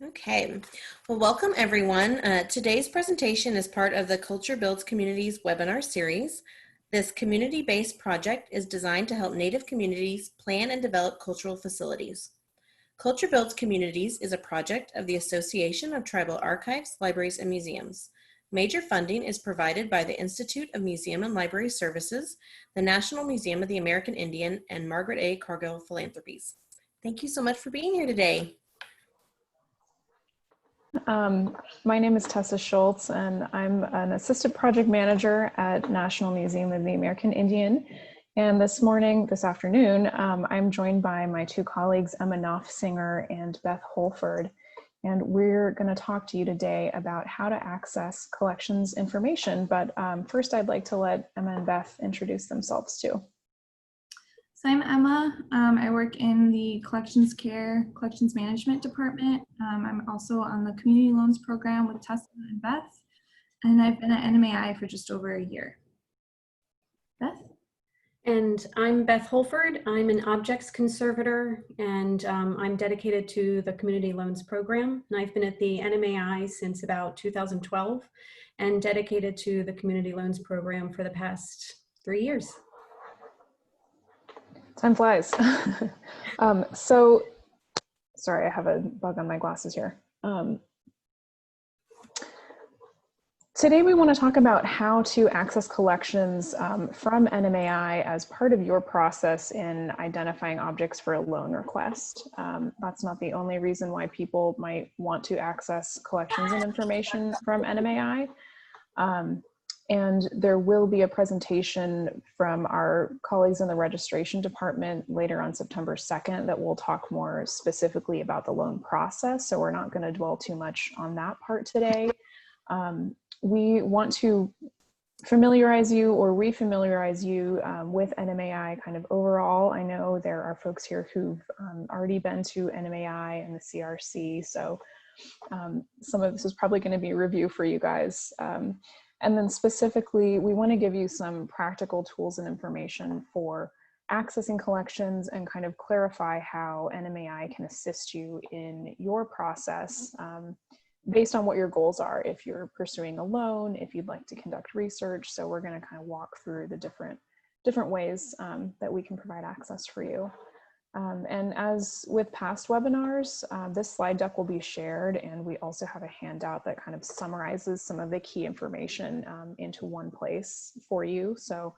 Okay, well, welcome everyone. Today's presentation is part of the Culture Builds Communities webinar series. This community-based project is designed to help Native communities plan and develop cultural facilities. Culture Builds Communities is a project of the Association of Tribal Archives, Libraries, and Museums. Major funding is provided by the Institute of Museum and Library Services, the National Museum of the American Indian, and Margaret A. Cargill Philanthropies. Thank you so much for being here today. My name is Tessa Shultz, and I'm an assistant project manager at National Museum of the American Indian. And this afternoon, I'm joined by my two colleagues, Emma Noffsinger and Beth Holford. And we're going to talk to you today about how to access collections information. But first, I'd like to let Emma and Beth introduce themselves too. So I'm Emma. I work in the collections management department. I'm also on the community loans program with Tessa and Beth, and I've been at NMAI for just over a year. Beth? And I'm Beth Holford. I'm an objects conservator, and I'm dedicated to the community loans program. And I've been at the NMAI since about 2012 and dedicated to the community loans program for the past 3 years. Time flies. Sorry, I have a bug on my glasses here. Today we want to talk about how to access collections from NMAI as part of your process in identifying objects for a loan request. That's not the only reason why people might want to access collections and information from NMAI. And there will be a presentation from our colleagues in the registration department later on September 2nd that will talk more specifically about the loan process. So we're not going to dwell too much on that part today. We want to familiarize you or refamiliarize you with NMAI kind of overall. I know there are folks here who've already been to NMAI and the CRC. So some of this is probably going to be a review for you guys. And then specifically, we want to give you some practical tools and information for accessing collections and kind of clarify how NMAI can assist you in your process based on what your goals are. If you're pursuing a loan, if you'd like to conduct research. So we're going to kind of walk through the different ways that we can provide access for you. And as with past webinars, this slide deck will be shared, and we also have a handout that kind of summarizes some of the key information into one place for you. So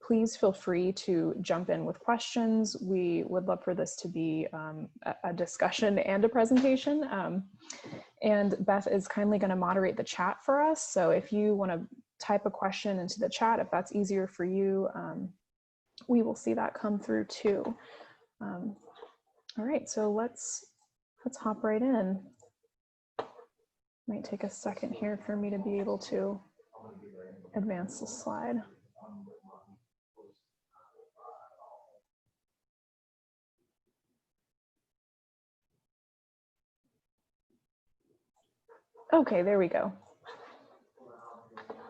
please feel free to jump in with questions. We would love for this to be a discussion and a presentation. And Beth is kindly going to moderate the chat for us. So if you want to type a question into the chat, if that's easier for you, we will see that come through too. All right, so let's hop right in. Might take a second here for me to be able to advance the slide. Okay, there we go.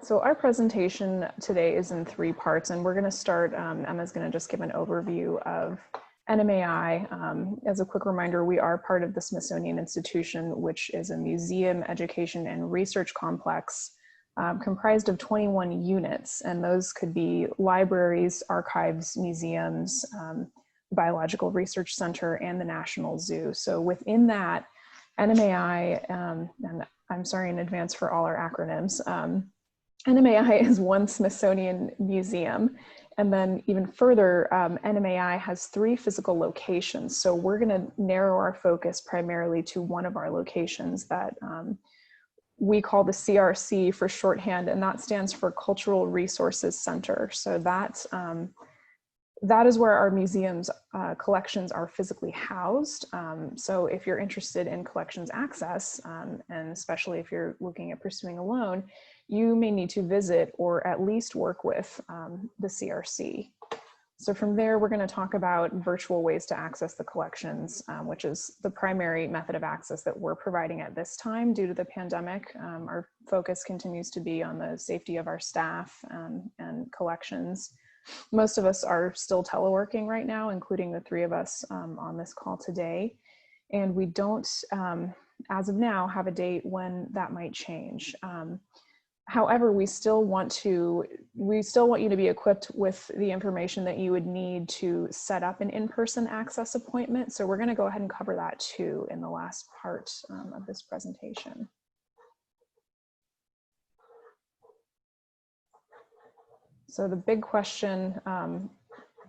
So our presentation today is in 3 parts, and we're going to start, Emma's going to just give an overview of NMAI. As a quick reminder, we are part of the Smithsonian Institution, which is a museum, education, and research complex comprised of 21 units, and those could be libraries, archives, museums, Biological Research Center, and the National Zoo. So within that, NMAI, and I'm sorry in advance for all our acronyms, NMAI is one Smithsonian museum. And then even further, NMAI has 3 physical locations. So we're going to narrow our focus primarily to one of our locations that we call the CRC for shorthand, and that stands for Cultural Resources Center. So that is where our museum's collections are physically housed. So if you're interested in collections access, and especially if you're looking at pursuing a loan, you may need to visit or at least work with the CRC. So from there, we're going to talk about virtual ways to access the collections, which is the primary method of access that we're providing at this time due to the pandemic. Our focus continues to be on the safety of our staff and collections. Most of us are still teleworking right now, including the 3 of us on this call today. And we don't as of now, have a date when that might change. However, we still want you to be equipped with the information that you would need to set up an in-person access appointment. So we're going to go ahead and cover that too in the last part of this presentation. So the big question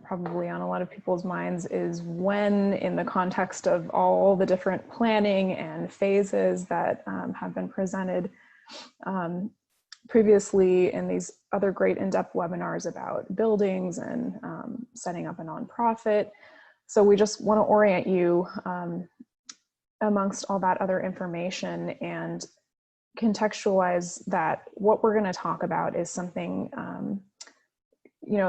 probably on a lot of people's minds is when, in the context of all the different planning and phases that have been presented previously in these other great in-depth webinars about buildings and setting up a nonprofit. So we just want to orient you amongst all that other information and contextualize that what we're going to talk about is something,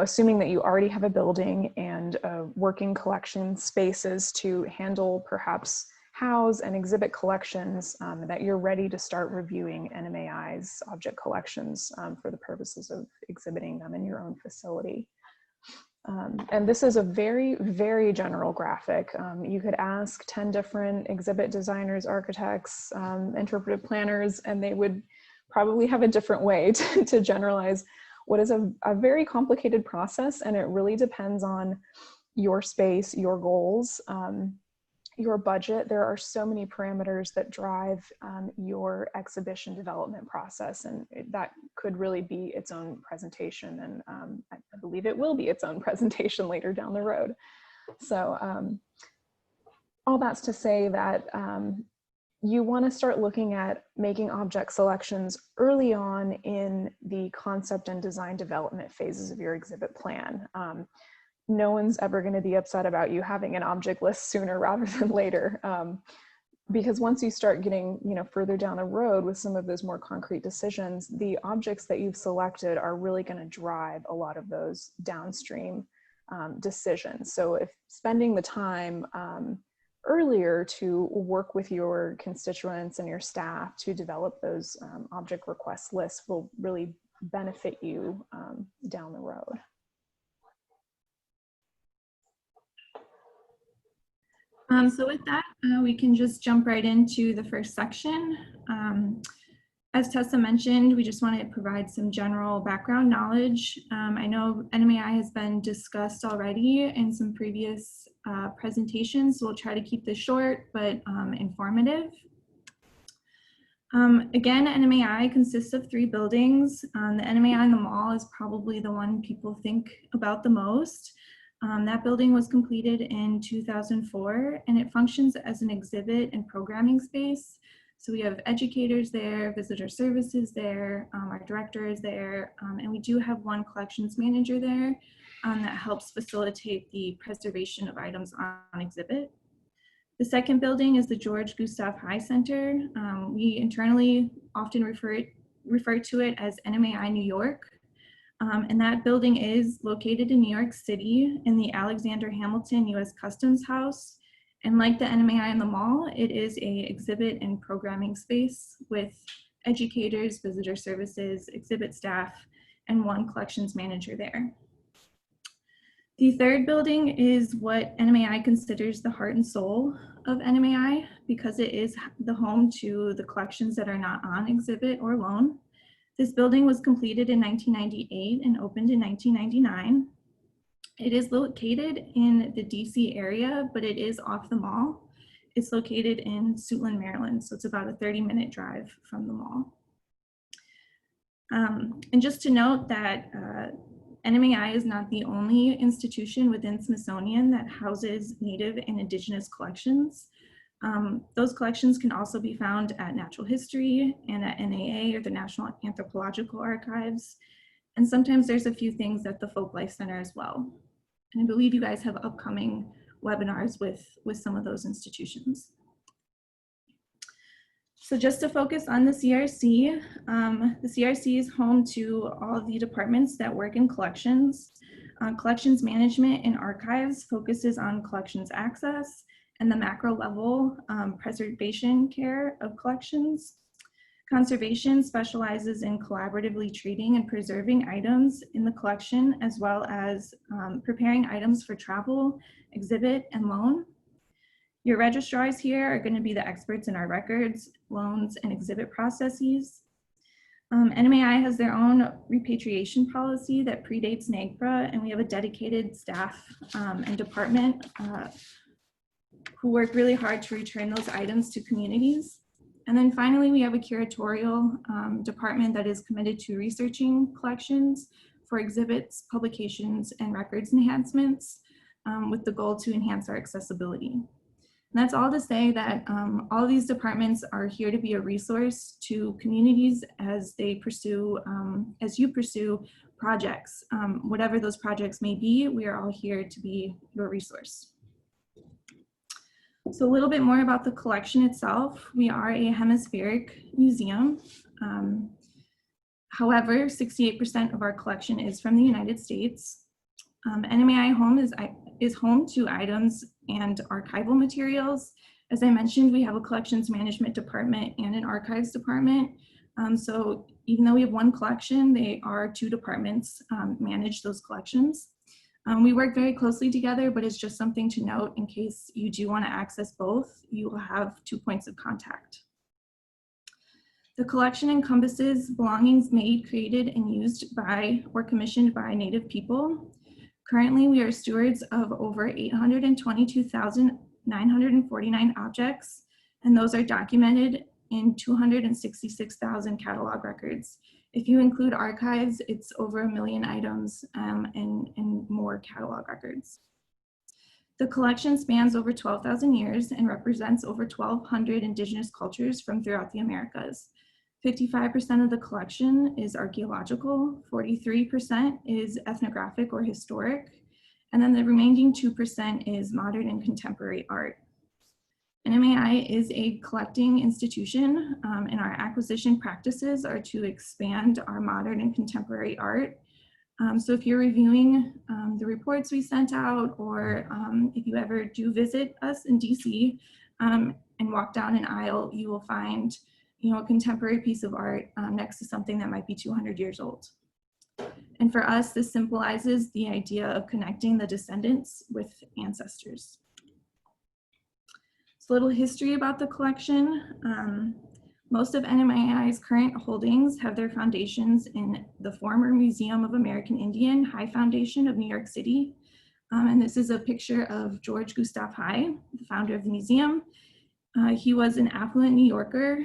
assuming that you already have a building and working collection spaces to handle, perhaps house and exhibit collections, that you're ready to start reviewing NMAI's object collections for the purposes of exhibiting them in your own facility. And this is a very, very general graphic. You could ask 10 different exhibit designers, architects, interpretive planners, and they would probably have a different way to generalize what is a very complicated process, and it really depends on your space, your goals, your budget. There are so many parameters that drive your exhibition development process, and that could really be its own presentation, and I believe it will be its own presentation later down the road. So all that's to say that you want to start looking at making object selections early on in the concept and design development phases of your exhibit plan. No one's ever going to be upset about you having an object list sooner rather than later, because once you start getting further down the road with some of those more concrete decisions, the objects that you've selected are really going to drive a lot of those downstream decisions. So if spending the time earlier to work with your constituents and your staff to develop those object request lists will really benefit you down the road. So with that, we can just jump right into the first section. As Tessa mentioned, we just want to provide some general background knowledge. I know NMAI has been discussed already in some previous presentations, so we'll try to keep this short but informative. Again, NMAI consists of 3 buildings. The NMAI in the mall is probably the one people think about the most. That building was completed in 2004, and it functions as an exhibit and programming space. So we have educators there, visitor services there, our director is there, and we do have one collections manager there that helps facilitate the preservation of items on exhibit. The second building is the George Gustav High Center. We internally often refer to it as NMAI New York. And that building is located in New York City in the Alexander Hamilton U.S. Customs House. And like the NMAI in the mall, it is an exhibit and programming space with educators, visitor services, exhibit staff, and one collections manager there. The third building is what NMAI considers the heart and soul of NMAI because it is the home to the collections that are not on exhibit or loan. This building was completed in 1998 and opened in 1999. It is located in the DC area, but it is off the mall. It's located in Suitland, Maryland, so it's about a 30-minute drive from the mall. And just to note that NMAI is not the only institution within Smithsonian that houses Native and Indigenous collections. Those collections can also be found at Natural History and at NAA, or the National Anthropological Archives. And sometimes there's a few things at the Folk Life Center as well. And I believe you guys have upcoming webinars with some of those institutions. So just to focus on the CRC is home to all the departments that work in collections. Collections management and archives focuses on collections access and the macro level preservation care of collections. Conservation specializes in collaboratively treating and preserving items in the collection, as well as preparing items for travel, exhibit, and loan. Your registrars here are going to be the experts in our records, loans, and exhibit processes. NMAI has their own repatriation policy that predates NAGPRA, and we have a dedicated staff and department who work really hard to return those items to communities. And then finally, we have a curatorial department that is committed to researching collections for exhibits, publications, and records enhancements with the goal to enhance our accessibility. And that's all to say that all of these departments are here to be a resource to communities as they pursue, as you pursue projects. Whatever those projects may be, we are all here to be your resource. So a little bit more about the collection itself. We are a hemispheric museum. However, 68% of our collection is from the United States. NMAI Home is home to items and archival materials. As I mentioned, we have a collections management department and an archives department. So even though we have one collection, they are two departments manage those collections. We work very closely together, but it's just something to note in case you do want to access both, you will have 2 points of contact. The collection encompasses belongings made, created, and used by or commissioned by Native people. Currently, we are stewards of over 822,949 objects, and those are documented in 266,000 catalog records. If you include archives, it's over 1 million items and more catalog records. The collection spans over 12,000 years and represents over 1,200 indigenous cultures from throughout the Americas. 55% of the collection is archaeological, 43% is ethnographic or historic, and then the remaining 2% is modern and contemporary art. NMAI is a collecting institution, and our acquisition practices are to expand our modern and contemporary art. So if you're reviewing the reports we sent out, or if you ever do visit us in DC and walk down an aisle, you will find a contemporary piece of art next to something that might be 200 years old. And for us, this symbolizes the idea of connecting the descendants with ancestors. So a little history about the collection. Most of NMAI's current holdings have their foundations in the former Museum of American Indian High Foundation of New York City. And this is a picture of George Gustav High, the founder of the museum. He was an affluent New Yorker.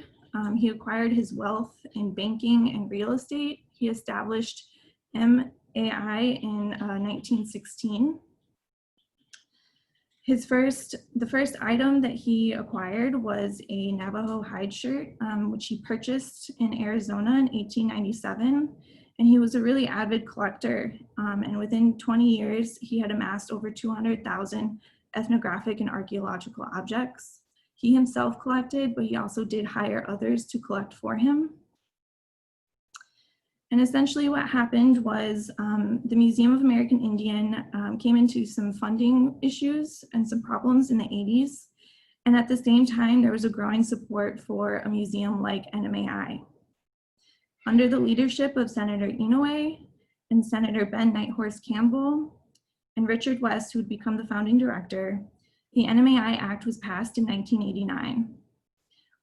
He acquired his wealth in banking and real estate. He established MAI in 1916. The first item that he acquired was a Navajo hide shirt, which he purchased in Arizona in 1897. And he was a really avid collector. And within 20 years, he had amassed over 200,000 ethnographic and archaeological objects. He himself collected, but he also did hire others to collect for him. And essentially what happened was the Museum of American Indian came into some funding issues and some problems in the 80s. And at the same time, there was a growing support for a museum like NMAI. Under the leadership of Senator Inouye and Senator Ben Nighthorse Campbell and Richard West, who would become the founding director, the NMAI Act was passed in 1989.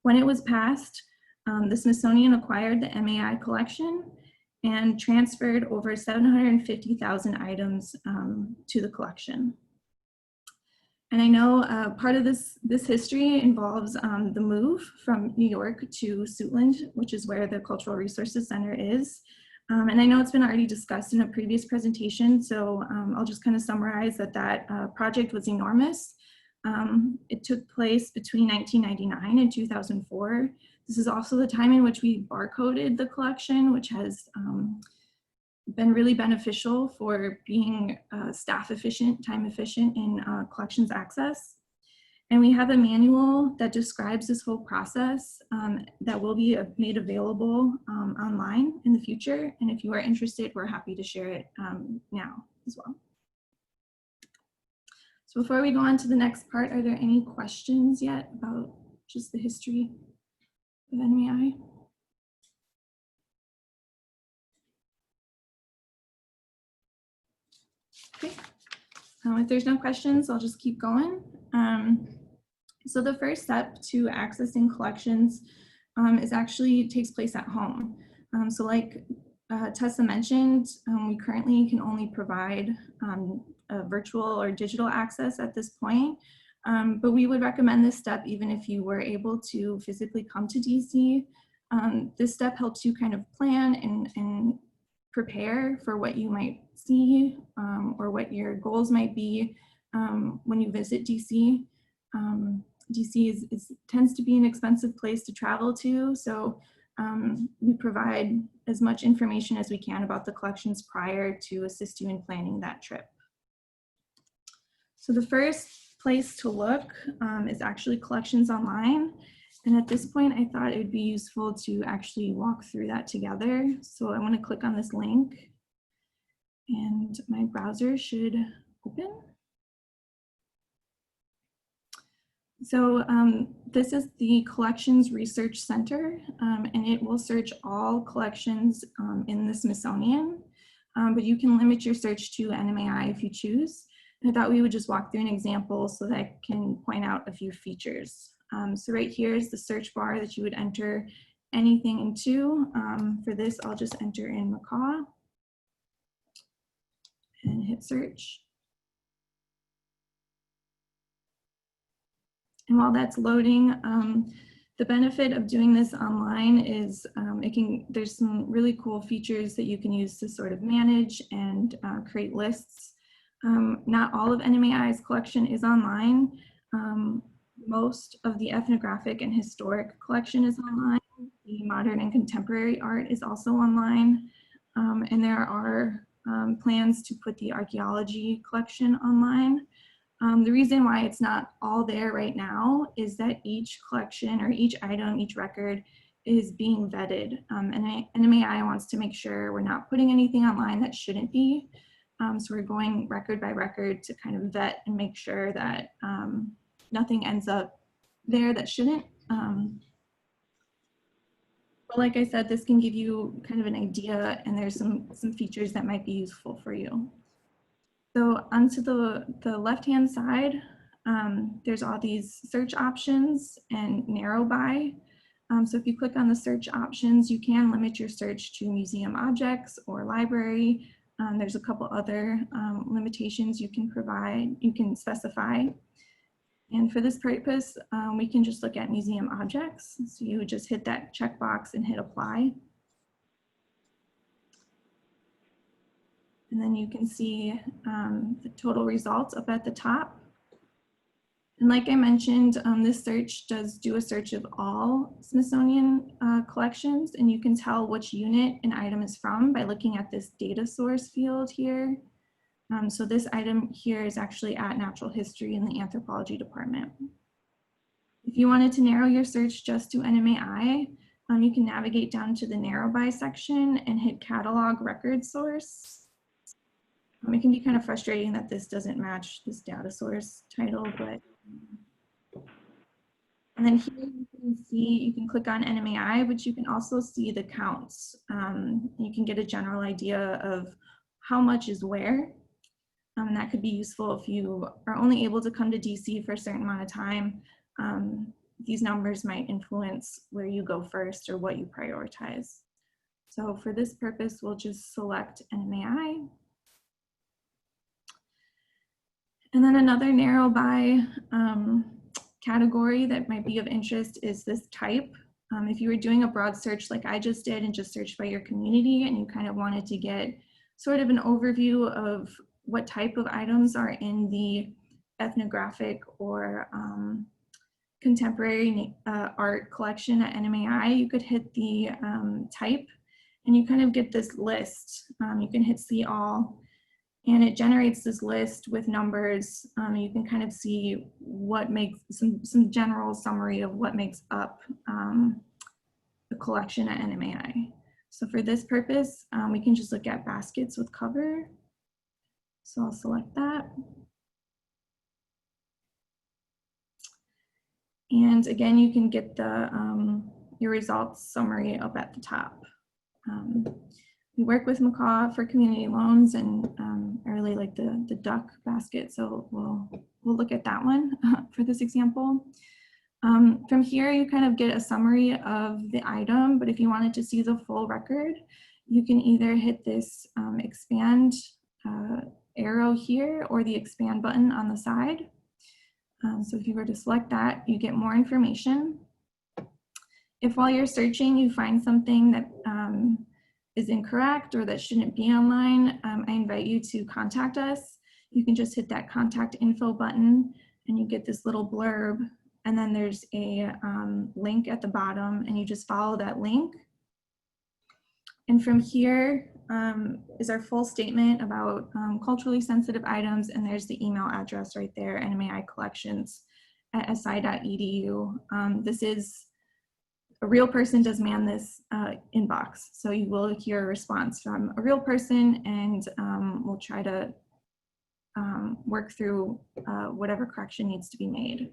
When it was passed, the Smithsonian acquired the MAI collection and transferred over 750,000 items to the collection. And I know part of this history involves the move from New York to Suitland, which is where the Cultural Resources Center is. And I know it's been already discussed in a previous presentation, so I'll just kind of summarize that project was enormous. It took place between 1999 and 2004. This is also the time in which we barcoded the collection, which has been really beneficial for being staff efficient, time efficient in collections access. And we have a manual that describes this whole process that will be made available online in the future. And if you are interested, we're happy to share it now as well. So before we go on to the next part, are there any questions yet about just the history of NMAI? Okay, if there's no questions, I'll just keep going. So the first step to accessing collections is actually takes place at home. So like Tessa mentioned, we currently can only provide a virtual or digital access at this point, but we would recommend this step even if you were able to physically come to DC. This step helps you kind of plan and prepare for what you might see or what your goals might be when you visit DC. DC tends to be an expensive place to travel to, so we provide as much information as we can about the collections prior to assist you in planning that trip. So the first place to look is actually collections online. And at this point, I thought it would be useful to actually walk through that together. So I want to click on this link and my browser should open. So this is the Collections Research Center, and it will search all collections in the Smithsonian, but you can limit your search to NMAI if you choose. And I thought we would just walk through an example so that I can point out a few features. So right here is the search bar that you would enter anything into. For this, I'll just enter in macaw and hit search. And while that's loading, the benefit of doing this online is there's some really cool features that you can use to sort of manage and create lists. Not all of NMAI's collection is online. Most of the ethnographic and historic collection is online. The modern and contemporary art is also online. And there are plans to put the archaeology collection online. The reason why it's not all there right now is that each collection or each item, each record is being vetted. And NMAI wants to make sure we're not putting anything online that shouldn't be. So we're going record by record to kind of vet and make sure that nothing ends up there that shouldn't. But like I said, this can give you kind of an idea, and there's some features that might be useful for you. So onto the left-hand side, there's all these search options and narrow by. So if you click on the search options, you can limit your search to museum objects or library. There's a couple other limitations you can specify. And for this purpose, we can just look at museum objects. So you would just hit that checkbox and hit apply. And then you can see the total results up at the top. And like I mentioned, this search does do a search of all Smithsonian collections, and you can tell which unit an item is from by looking at this data source field here. So this item here is actually at Natural History in the Anthropology department. If you wanted to narrow your search just to NMAI, you can navigate down to the narrow by section and hit catalog record source. It can be kind of frustrating that this doesn't match this data source title, but and then here you can see, you can click on NMAI, but you can also see the counts. You can get a general idea of how much is where. And that could be useful if you are only able to come to DC for a certain amount of time. These numbers might influence where you go first or what you prioritize. So for this purpose, we'll just select NMAI. And then another narrow by category that might be of interest is this type. If you were doing a broad search like I just did and just searched by your community and you kind of wanted to get sort of an overview of what type of items are in the ethnographic or contemporary art collection at NMAI, you could hit the type and you kind of get this list. You can hit see all and it generates this list with numbers. You can kind of see what makes some general summary of what makes up the collection at NMAI. So for this purpose, we can just look at baskets with cover. So I'll select that. And again, you can get the your results summary up at the top. We work with Macaw for community loans, and I really like the duck basket, so we'll look at that one for this example. From here, you kind of get a summary of the item, but if you wanted to see the full record, you can either hit this expand arrow here or the expand button on the side. So if you were to select that, you get more information. If while you're searching, you find something that is incorrect or that shouldn't be online, I invite you to contact us. You can just hit that contact info button and you get this little blurb, and then there's a link at the bottom and you just follow that link. And from here is our full statement about culturally sensitive items, and there's the email address right there, NMAI collections at si.edu. This is a real person does man this inbox. So you will hear a response from a real person, and we'll try to work through whatever correction needs to be made.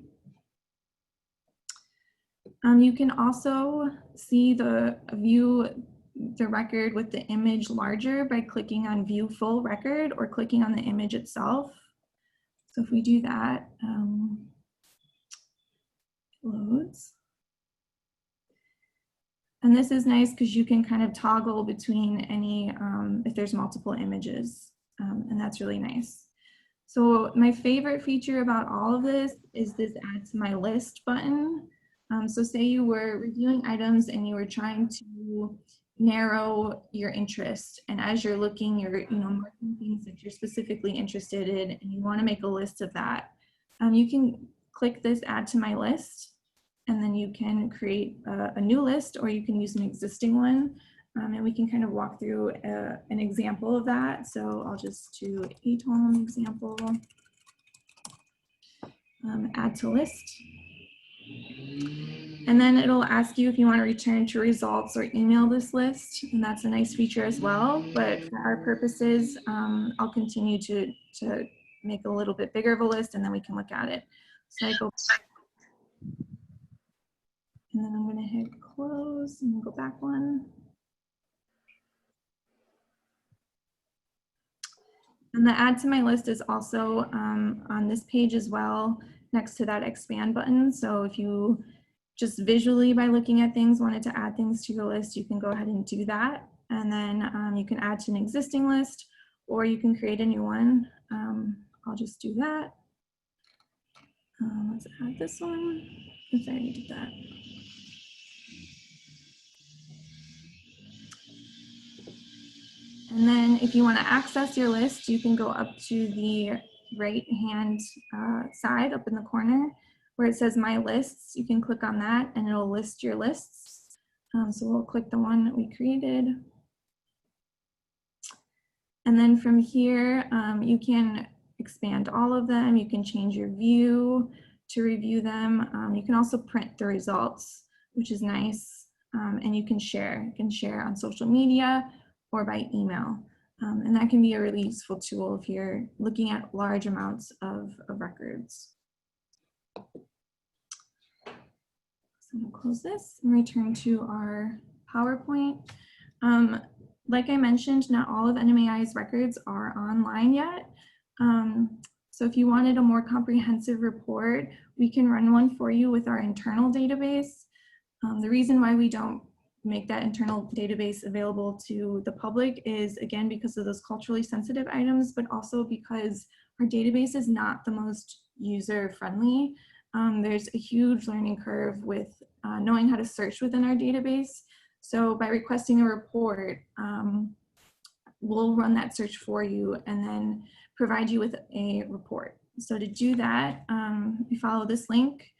You can also see view the record with the image larger by clicking on view full record or clicking on the image itself. So if we do that, it loads. And this is nice because you can kind of toggle between any, if there's multiple images, and that's really nice. So my favorite feature about all of this is this add to my list button. So say you were reviewing items and you were trying to narrow your interest, and as you're looking, you're marking things that you're specifically interested in, and you want to make a list of that. You can click this add to my list, and then you can create a new list, or you can use an existing one, and we can kind of walk through an example of that. So I'll just do a home example, add to list. And then it'll ask you if you want to return to results or email this list, and that's a nice feature as well. But for our purposes, I'll continue to make a little bit bigger of a list, and then we can look at it. So I go, and then I'm going to hit close and go back one. And the add to my list is also on this page as well, next to that expand button. So if you just visually by looking at things wanted to add things to your list, you can go ahead and do that. And then you can add to an existing list, or you can create a new one. I'll just do that. Let's add this one. Oops, I already did that. And then if you want to access your list, you can go up to the right hand side up in the corner where it says My Lists. You can click on that and it'll list your lists. So we'll click the one that we created. And then from here, you can expand all of them. You can change your view to review them. You can also print the results, which is nice. And you can share. You can share on social media or by email. And that can be a really useful tool if you're looking at large amounts of records. So I'm gonna close this and return to our PowerPoint. Like I mentioned, not all of NMAI's records are online yet. So if you wanted a more comprehensive report, we can run one for you with our internal database. The reason why we don't make that internal database available to the public is, again, because of those culturally sensitive items, but also because our database is not the most user-friendly. There's a huge learning curve with knowing how to search within our database. So by requesting a report, we'll run that search for you and then provide you with a report. So to do that, you follow this link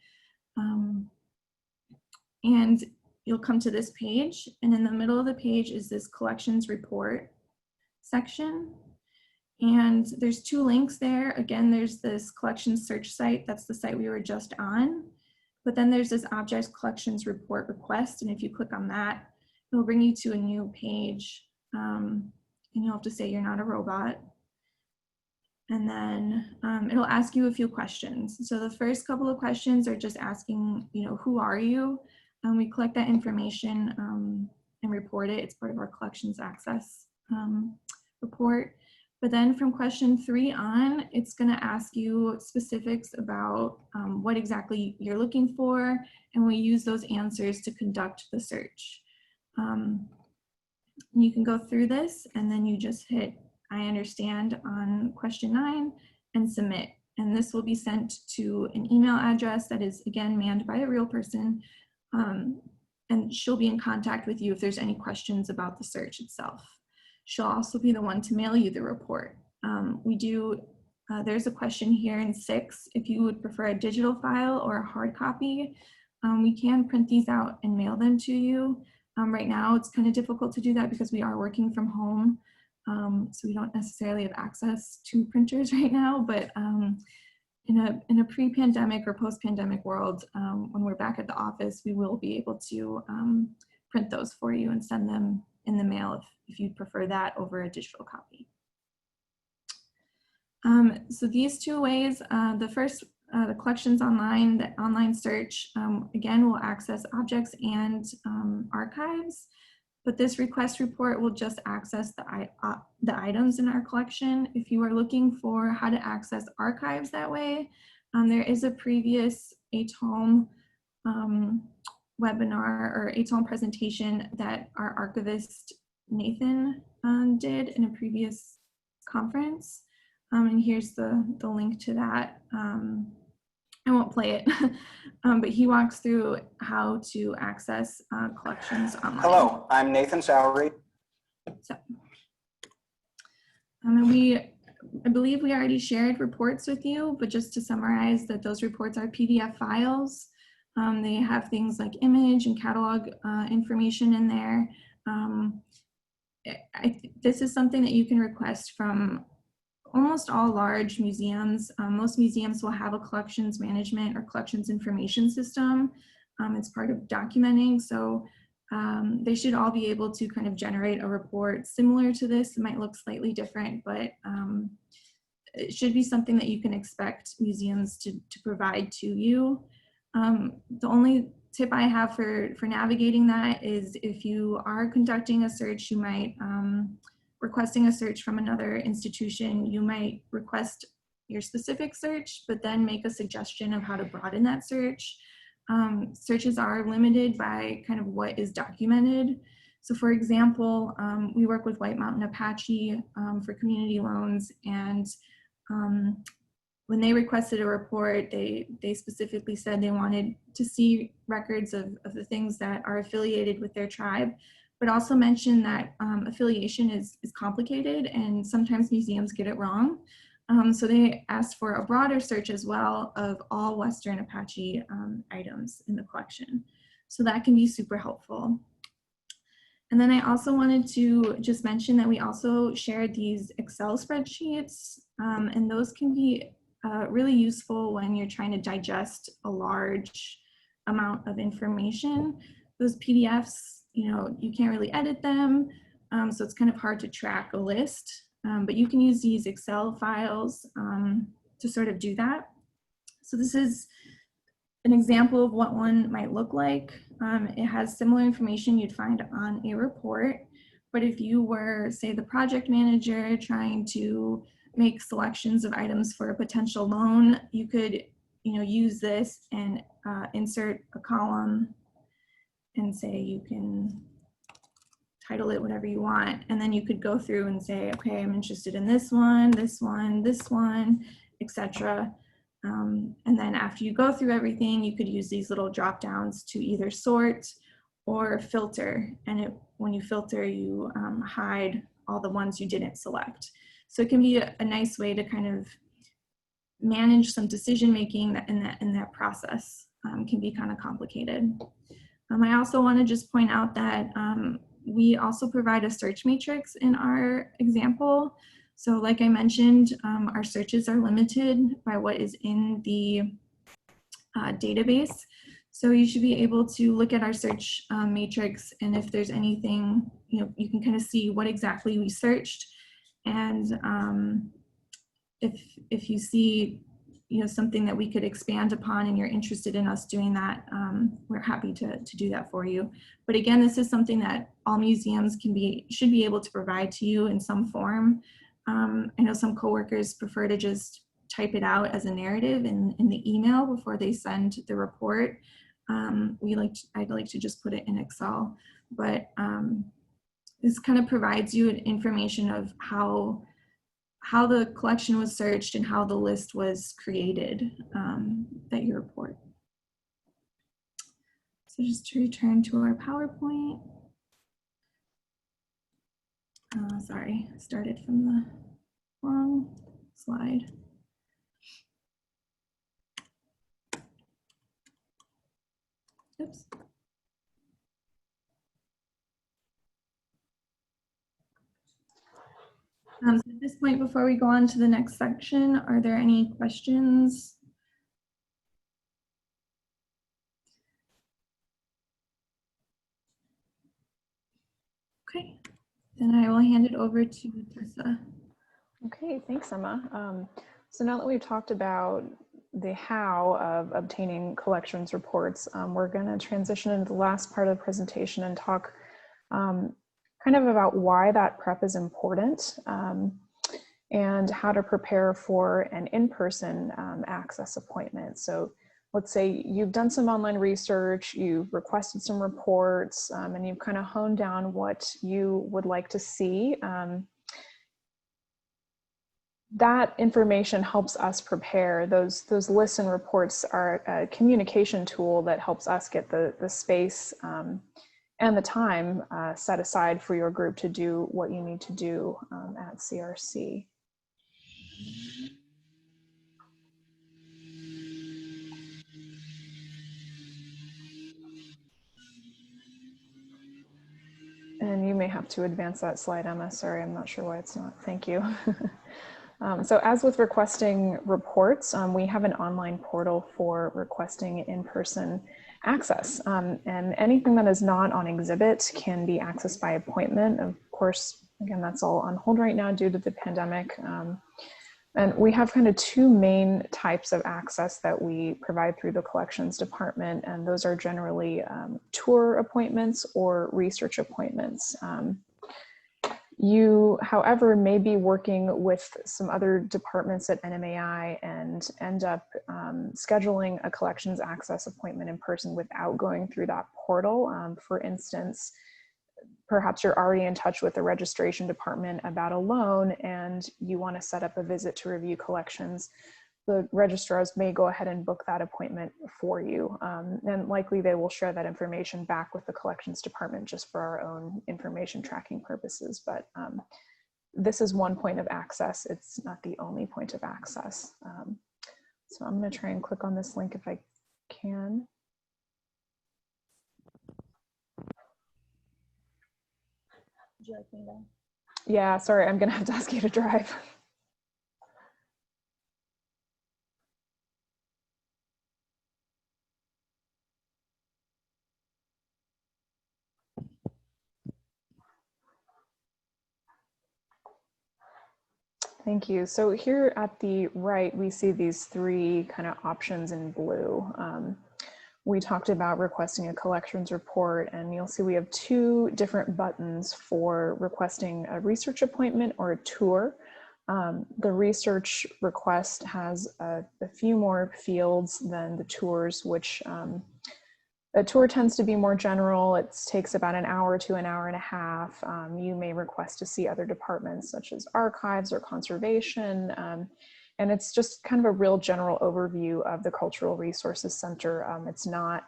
and you'll come to this page, and in the middle of the page is this collections report section. And there's two links there. Again, there's this collections search site. That's the site we were just on. But then there's this object collections report request. And if you click on that, it'll bring you to a new page. And you'll have to say you're not a robot. And then it'll ask you a few questions. So the first couple of questions are just asking, who are you? And we collect that information and report it. It's part of our collections access report. But then from question 3 on, it's going to ask you specifics about what exactly you're looking for, and we use those answers to conduct the search. You can go through this, and then you just hit I understand on question 9 and submit. And this will be sent to an email address that is, again, manned by a real person. And she'll be in contact with you if there's any questions about the search itself. She'll also be the one to mail you the report. There's a question here in 6, if you would prefer a digital file or a hard copy. We can print these out and mail them to you. Right now, it's kind of difficult to do that because we are working from home. So we don't necessarily have access to printers right now, but in a pre-pandemic or post-pandemic world, when we're back at the office, we will be able to print those for you and send them in the mail if you'd prefer that over a digital copy. So these 2 ways, the first, the collections online, the online search, again, will access objects and archives. But this request report will just access the items in our collection. If you are looking for how to access archives that way, there is a previous ATOM webinar or ATOM presentation that our archivist Nathan did in a previous conference. And here's the link to that. I won't play it, but he walks through how to access collections online. Hello, I'm Nathan Sowery. So, I believe we already shared reports with you, but just to summarize that those reports are PDF files. They have things like image and catalog information in there. This is something that you can request from almost all large museums. Most museums will have a collections management or collections information system. It's part of documenting, so they should all be able to kind of generate a report similar to this. It might look slightly different, but it should be something that you can expect museums to provide to you. The only tip I have for navigating that is if you are conducting a search, you might requesting a search from another institution, you might request your specific search, but then make a suggestion of how to broaden that search. Searches are limited by kind of what is documented. So for example, we work with White Mountain Apache for community loans, and when they requested a report, they specifically said they wanted to see records of the things that are affiliated with their tribe, but also mentioned that affiliation is complicated and sometimes museums get it wrong. So they asked for a broader search as well of all Western Apache items in the collection. So that can be super helpful. And then I also wanted to just mention that we also shared these Excel spreadsheets, and those can be really useful when you're trying to digest a large amount of information. Those PDFs, you can't really edit them, so it's kind of hard to track a list, but you can use these Excel files to sort of do that. So this is an example of what one might look like. It has similar information you'd find on a report, but if you were, say, the project manager trying to make selections of items for a potential loan, you could use this and insert a column and say you can title it whatever you want, and then you could go through and say, okay, I'm interested in this one, this one, this one, etc. And then after you go through everything, you could use these little drop downs to either sort or filter, and when you filter, you hide all the ones you didn't select. So it can be a nice way to kind of manage some decision making in that process. Can be kind of complicated. I also want to just point out that we also provide a search matrix in our example. So like I mentioned, our searches are limited by what is in the database. So you should be able to look at our search matrix, and if there's anything, you can kind of see what exactly we searched. And if you see something that we could expand upon and you're interested in us doing that, we're happy to do that for you. But again, this is something that all museums should be able to provide to you in some form. I know some coworkers prefer to just type it out as a narrative in the email before they send the report. I'd like to just put it in Excel, but this kind of provides you information of how the collection was searched and how the list was created that you report. So just to return to our PowerPoint. Sorry, started from the wrong slide. Oops. So at this point, before we go on to the next section, are there any questions? Okay, then I will hand it over to Tessa. Okay, thanks, Emma. So now that we've talked about the how of obtaining collections reports, we're going to transition into the last part of the presentation and talk kind of about why that prep is important and how to prepare for an in-person access appointment. So let's say you've done some online research, you've requested some reports, and you've kind of honed down what you would like to see. That information helps us prepare. Those lists and reports are a communication tool that helps us get the space and the time set aside for your group to do what you need to do at CRC. And you may have to advance that slide, Emma. Sorry, I'm not sure why it's not. Thank you. So as with requesting reports, we have an online portal for requesting in-person access. And anything that is not on exhibit can be accessed by appointment. Of course, again, that's all on hold right now due to the pandemic. And we have kind of two main types of access that we provide through the collections department, and those are generally tour appointments or research appointments. You, however, may be working with some other departments at NMAI and end up scheduling a collections access appointment in person without going through that portal. For instance, perhaps you're already in touch with the registration department about a loan and you want to set up a visit to review collections. The registrars may go ahead and book that appointment for you. And likely they will share that information back with the collections department just for our own information tracking purposes. But this is one point of access. It's not the only point of access. So I'm going to try and click on this link if I can. Would you like me to? Yeah, sorry, I'm going to have to ask you to drive. Thank you. So here at the right, we see these three kind of options in blue. We talked about requesting a collections report, and you'll see we have two different buttons for requesting a research appointment or a tour. The research request has a few more fields than the tours, which a tour tends to be more general. It takes about an hour to an hour and a half. You may request to see other departments such as archives or conservation. And it's just kind of a real general overview of the Cultural Resources Center. It's not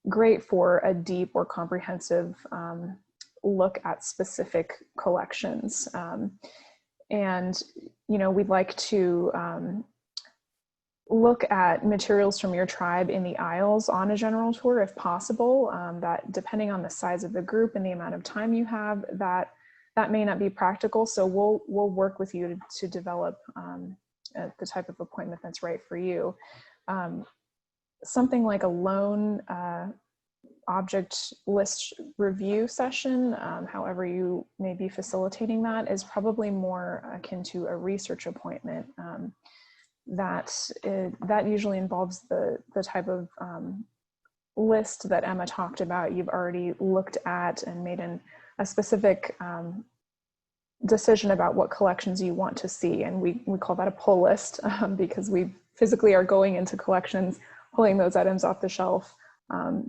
great for a deep or comprehensive look at specific collections. And, you know, we'd like to look at materials from your tribe in the aisles on a general tour if possible. That depending on the size of the group and the amount of time you have, that may not be practical. So we'll work with you to develop the type of appointment that's right for you. Something like a loan object list review session, however you may be facilitating that, is probably more akin to a research appointment. That usually involves the type of list that Emma talked about. You've already looked at and made a specific decision about what collections you want to see. And we call that a pull list because we physically are going into collections, pulling those items off the shelf,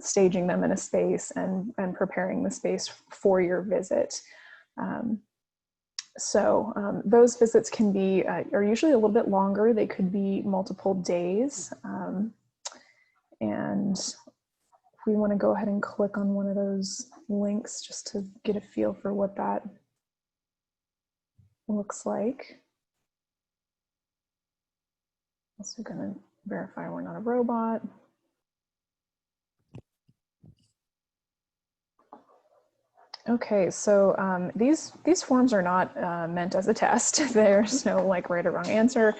staging them in a space, and preparing the space for your visit. So those visits can be, are usually a little bit longer. They could be multiple days. And we want to go ahead and click on one of those links just to get a feel for what that looks like. Also going to verify we're not a robot. Okay, so these forms are not meant as a test. There's no like right or wrong answer.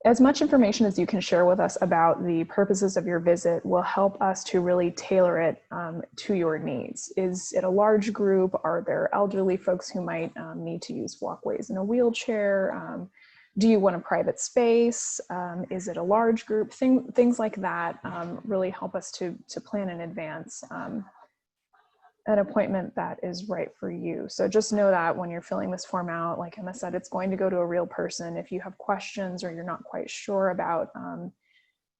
As much information as you can share with us about the purposes of your visit will help us to really tailor it to your needs. Is it a large group? Are there elderly folks who might need to use walkways in a wheelchair? Do you want a private space? Is it a large group? Things like that really help us to plan in advance an appointment that is right for you. So just know that when you're filling this form out, like Emma said, it's going to go to a real person. If you have questions or you're not quite sure about,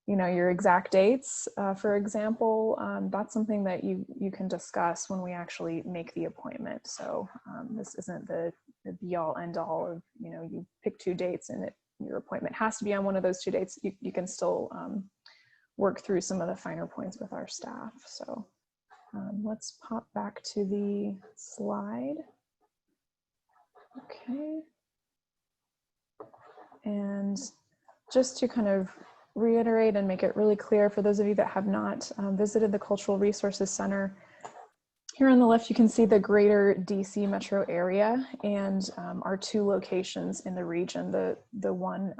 you know, your exact dates, for example, that's something that you can discuss when we actually make the appointment. So this isn't the be all end all of, you know, you pick 2 dates and your appointment has to be on one of those 2 dates. You can still work through some of the finer points with our staff. So let's pop back to the slide. Okay. And just to kind of reiterate and make it really clear for those of you that have not visited the Cultural Resources Center, here on the left you can see the greater DC metro area and our 2 locations in the region, the one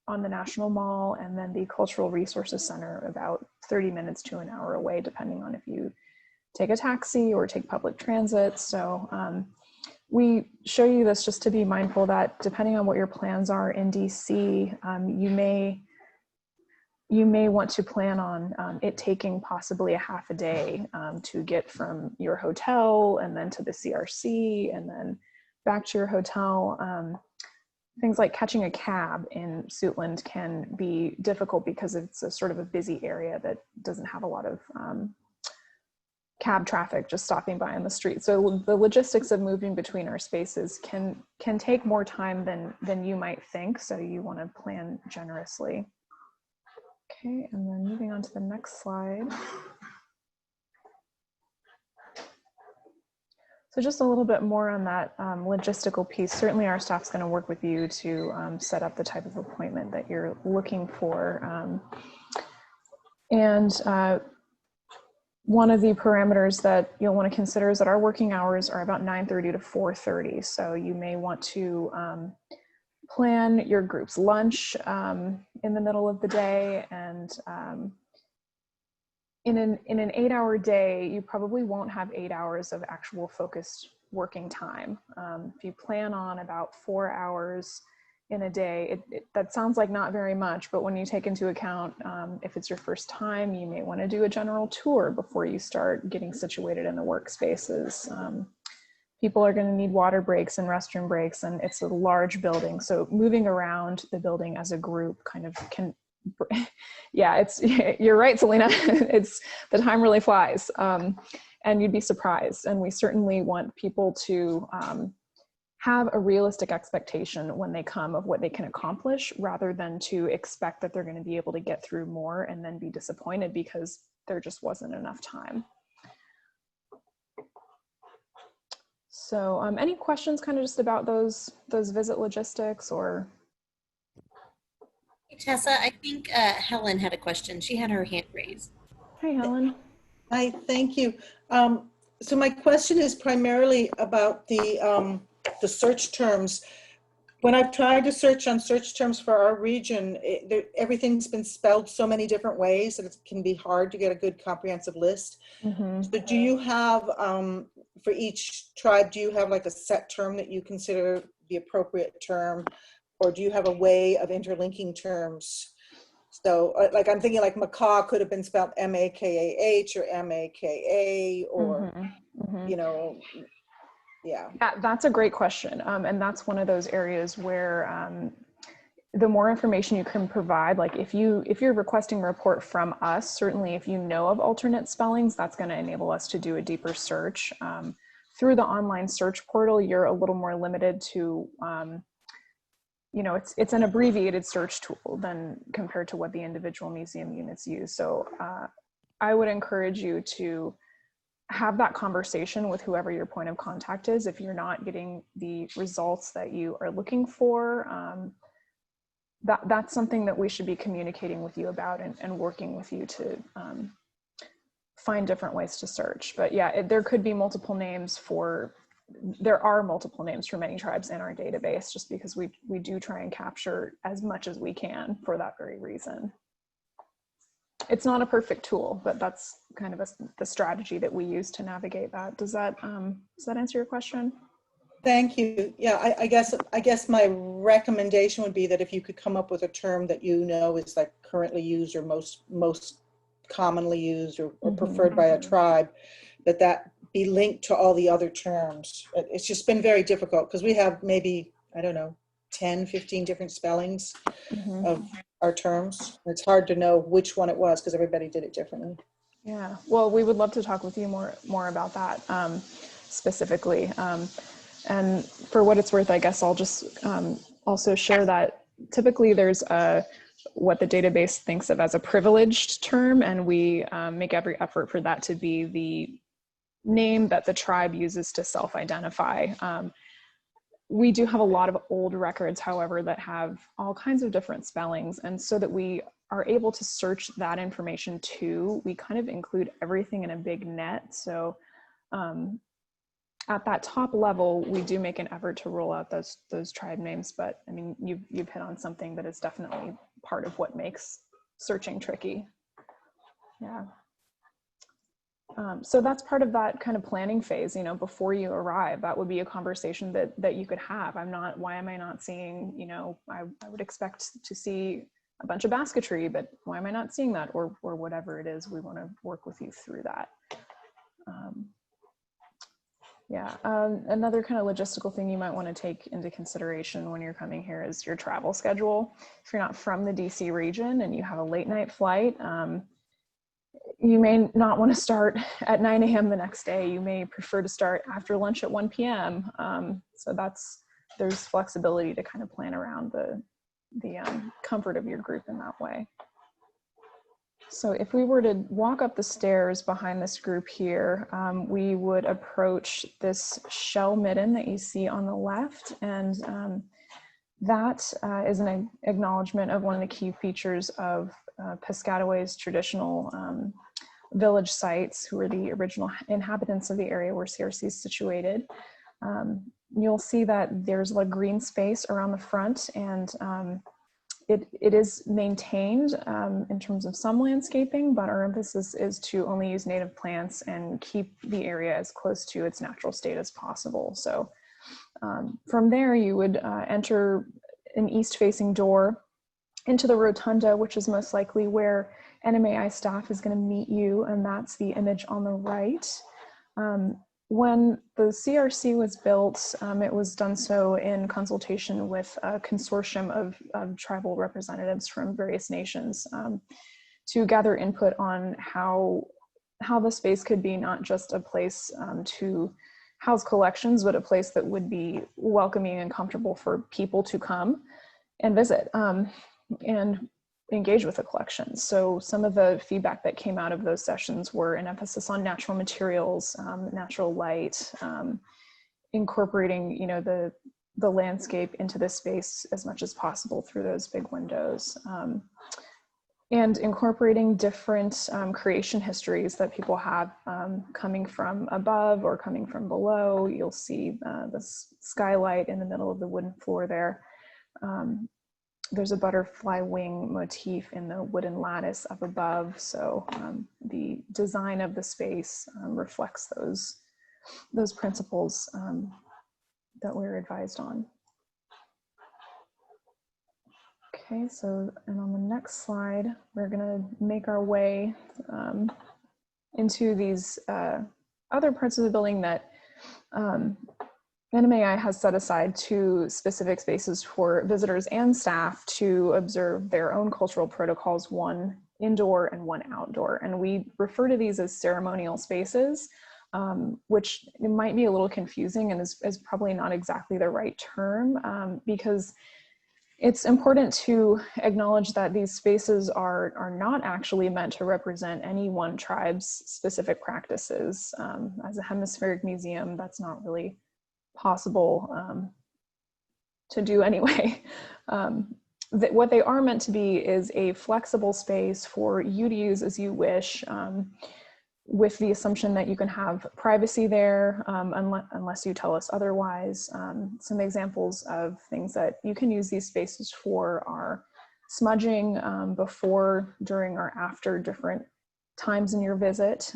on the National Mall, and then the Cultural Resources Center about 30 minutes to an hour away, depending on if you take a taxi or take public transit. So we show you this just to be mindful that depending on what your plans are in DC, you may want to plan on it taking possibly a half a day to get from your hotel and then to the CRC and then back to your hotel. Things like catching a cab in Suitland can be difficult because it's a sort of a busy area that doesn't have a lot of cab traffic just stopping by on the street. So the logistics of moving between our spaces can take more time than you might think. So you want to plan generously. Okay, and then moving on to the next slide. So just a little bit more on that logistical piece. Certainly our staff's going to work with you to set up the type of appointment that you're looking for. One of the parameters that you'll want to consider is that our working hours are about 9:30 to 4:30. So you may want to plan your group's lunch in the middle of the day, and in an 8-hour day, you probably won't have 8 hours of actual focused working time. If you plan on about 4 hours in a day, that sounds like not very much, but when you take into account, if it's your first time, you may want to do a general tour before you start getting situated in the workspaces. People are going to need water breaks and restroom breaks, and it's a large building. So moving around the building as a group kind of can, yeah, you're right, Selena. The time really flies, and you'd be surprised. And we certainly want people to have a realistic expectation when they come of what they can accomplish, rather than to expect that they're going to be able to get through more and then be disappointed because there just wasn't enough time. So any questions kind of just about those visit logistics or? Hey, Tessa, I think Helen had a question. She had her hand raised. Hey, Helen. Hi, thank you. So my question is primarily about the search terms. When I've tried to search on search terms for our region, everything's been spelled so many different ways that it can be hard to get a good comprehensive list. Mm-hmm. So do you have, for each tribe, do you have like a set term that you consider the appropriate term? Or do you have a way of interlinking terms? So like I'm thinking like macaw could have been spelled M-A-K-A-H or M-A-K-A or, you know, Yeah. Yeah, that's a great question. And that's one of those areas where the more information you can provide, like if you're requesting a report from us, certainly if you know of alternate spellings, that's going to enable us to do a deeper search. Through the online search portal, you're a little more limited to, it's an abbreviated search tool than compared to what the individual museum units use. So I would encourage you to have that conversation with whoever your point of contact is. If you're not getting the results that you are looking for, that's something that we should be communicating with you about and working with you to find different ways to search. But yeah, there could be multiple names there are multiple names for many tribes in our database, just because we do try and capture as much as we can for that very reason. It's not a perfect tool, but that's kind of the strategy that we use to navigate that. Does that answer your question? Thank you. Yeah, I guess my recommendation would be that if you could come up with a term that is like currently used or most commonly used or preferred by a tribe, that be linked to all the other terms. It's just been very difficult because we have maybe, I don't know, 10, 15 different spellings of our terms. It's hard to know which one it was because everybody did it differently. Yeah, well, we would love to talk with you more about that specifically. And for what it's worth, I guess I'll just also share that typically there's what the database thinks of as a privileged term, and we make every effort for that to be the name that the tribe uses to self-identify. We do have a lot of old records, however, that have all kinds of different spellings, and so that we are able to search that information too, we kind of include everything in a big net. So at that top level, we do make an effort to roll out those tribe names, but I mean, you've hit on something that is definitely part of what makes searching tricky. Yeah. So that's part of that kind of planning phase, before you arrive. That would be a conversation that you could have. Why am I not seeing, I would expect to see a bunch of basketry, but why am I not seeing that? Or whatever it is, we want to work with you through that. Another kind of logistical thing you might want to take into consideration when you're coming here is your travel schedule. If you're not from the DC region and you have a late night flight, you may not want to start at 9 a.m. the next day. You may prefer to start after lunch at 1 p.m. So there's flexibility to kind of plan around the comfort of your group in that way. So if we were to walk up the stairs behind this group here, we would approach this shell midden that you see on the left. And that is an acknowledgement of one of the key features of Piscataway's traditional village sites, who are the original inhabitants of the area where CRC is situated. You'll see that there's a green space around the front, and it is maintained in terms of some landscaping, but our emphasis is to only use native plants and keep the area as close to its natural state as possible. So from there, you would enter an east-facing door into the rotunda, which is most likely where NMAI staff is going to meet you, and that's the image on the right. When the CRC was built, it was done so in consultation with a consortium of tribal representatives from various nations to gather input on how the space could be not just a place to house collections, but a place that would be welcoming and comfortable for people to come and visit and engage with the collection. So some of the feedback that came out of those sessions were an emphasis on natural materials, natural light, incorporating, the landscape into the space as much as possible through those big windows, and incorporating different creation histories that people have coming from above or coming from below. You'll see the skylight in the middle of the wooden floor there. There's a butterfly wing motif in the wooden lattice up above. So the design of the space reflects those principles that we're advised on. Okay, so, and on the next slide, we're gonna make our way into these other parts of the building that NMAI has set aside 2 specific spaces for visitors and staff to observe their own cultural protocols, one indoor and one outdoor. And we refer to these as ceremonial spaces, which it might be a little confusing and is probably not exactly the right term, because it's important to acknowledge that these spaces are not actually meant to represent any one tribe's specific practices. As a hemispheric museum, that's not really possible to do anyway. What they are meant to be is a flexible space for you to use as you wish, with the assumption that you can have privacy there, unless you tell us otherwise. Some examples of things that you can use these spaces for are smudging before, during, or after different times in your visit.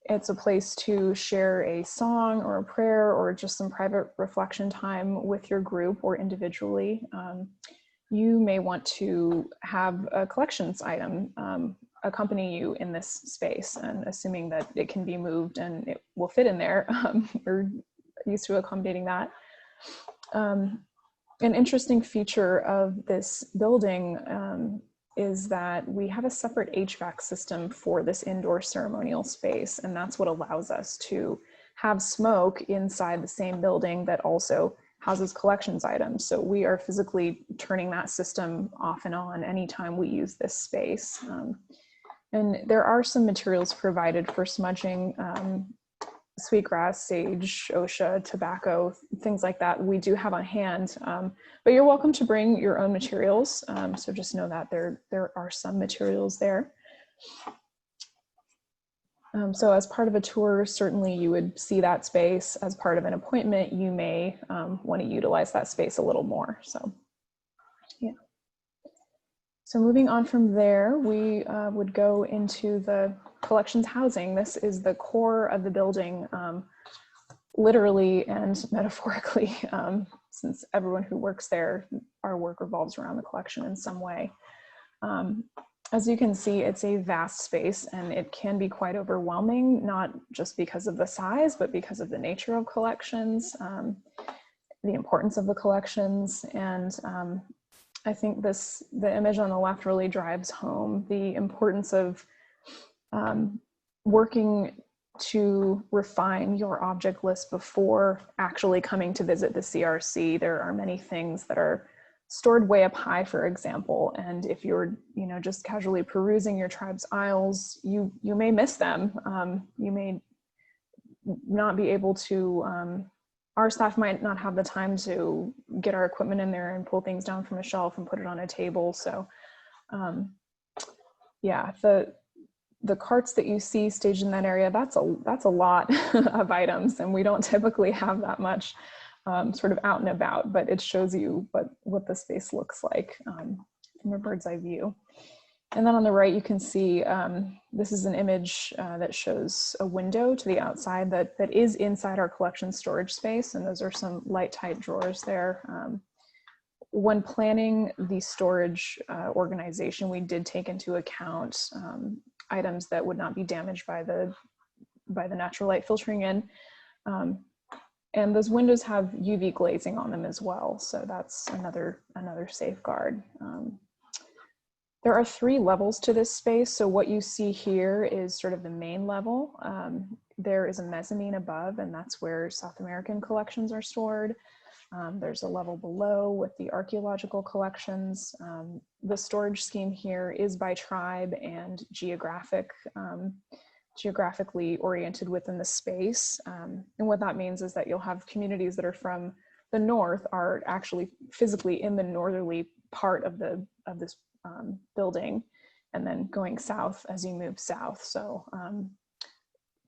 It's a place to share a song or a prayer or just some private reflection time with your group or individually. You may want to have a collections item accompany you in this space, and assuming that it can be moved and it will fit in there, we're used to accommodating that. An interesting feature of this building is that we have a separate HVAC system for this indoor ceremonial space, and that's what allows us to have smoke inside the same building that also houses collections items. So we are physically turning that system off and on anytime we use this space. And there are some materials provided for smudging, sweetgrass, sage, OSHA, tobacco, things like that we do have on hand, but you're welcome to bring your own materials. So just know that there are some materials there. So as part of a tour, certainly you would see that space. As part of an appointment, you may want to utilize that space a little more. So yeah. So moving on from there, we would go into the collections housing. This is the core of the building, literally and metaphorically, since everyone who works there, our work revolves around the collection in some way. As you can see, it's a vast space and it can be quite overwhelming, not just because of the size, but because of the nature of collections, the importance of the collections. And I think the image on the left really drives home the importance of working to refine your object list before actually coming to visit the CRC. There are many things that are stored way up high, for example, and if you're just casually perusing your tribe's aisles, you may miss them. You may not be able to, our staff might not have the time to get our equipment in there and pull things down from a shelf and put it on a table. So yeah, the carts that you see staged in that area, that's a lot of items, and we don't typically have that much sort of out and about, but it shows you what the space looks like from a bird's eye view. And then on the right, you can see this is an image that shows a window to the outside that is inside our collection storage space, and those are some light tight drawers there. When planning the storage organization, we did take into account items that would not be damaged by the natural light filtering in. And those windows have UV glazing on them as well, so that's another safeguard. There are 3 levels to this space, so what you see here is sort of the main level. There is a mezzanine above, and that's where South American collections are stored. There's a level below with the archaeological collections. The storage scheme here is by tribe and geographically oriented within the space. And what that means is that you'll have communities that are from the north are actually physically in the northerly part of this building, and then going south as you move south. So